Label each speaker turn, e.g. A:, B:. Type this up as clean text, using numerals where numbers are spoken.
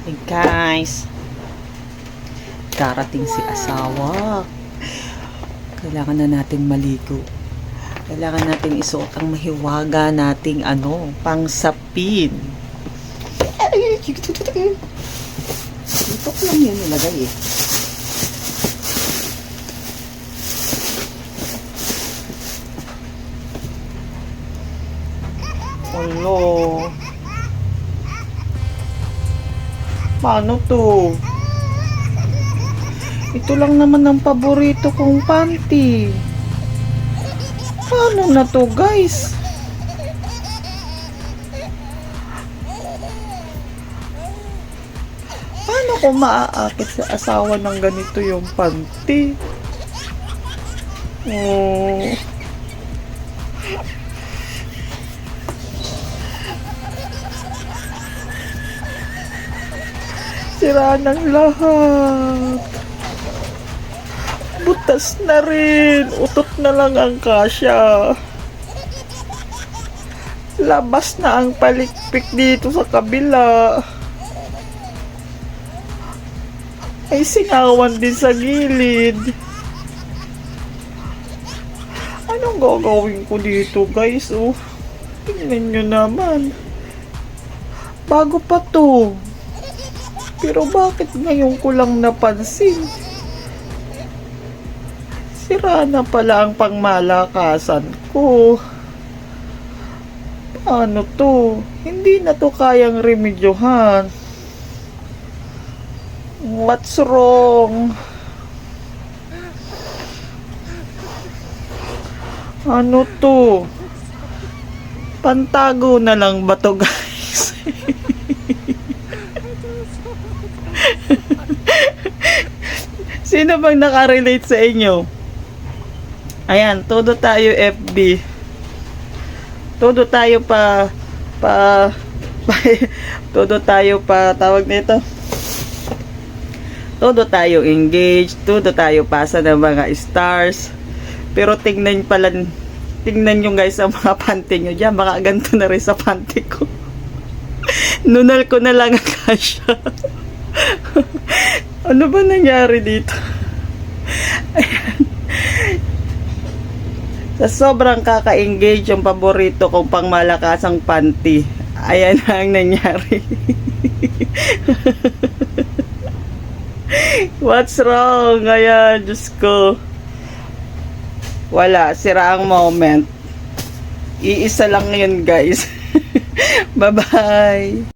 A: Hey guys, darating si asawa. Kailangan na natin maligo. Kailangan natin isuot ang mahiwaga nating pangsapin. Dito ko lang yun nilagay eh. Olo. Paano to? Ito lang naman ang paborito kong panty. Paano na to, guys? Paano ko maaakit sa asawa ng ganito yung panty? Oh. Sira ng lahat. Butas na rin. Utot na lang ang kasya. Labas na ang palikpik dito sa kabila. Ay singawan din sa gilid. Anong gagawin ko dito, guys? Oh, tingnan nyo naman. Bago pa to. Pero bakit ngayon ko lang napansin? Sira na pala ang pangmalakasan ko. Paano to? Hindi na to kayang remedyohan. What's wrong? Ano to? Pantago na lang ba to, guys? Sino bang nakarelate sa inyo? Ayan, todo tayo FB. Todo tayo todo tayo tawag nito. Todo tayo engaged, todo tayo pasa ng mga stars. Pero tingnan nyo guys ang mga panty nyo dyan. Baka ganito na rin sa panty ko. Nunal ko na lang ang kasya. Ano ba nangyari dito? Ayan. Sa sobrang kaka-engage yung paborito kong pangmalakasang panty. Ayan ang nangyari. What's wrong? Ayan, Diyos ko. Wala, sira ang moment. Iisa lang yun, guys. Bye-bye.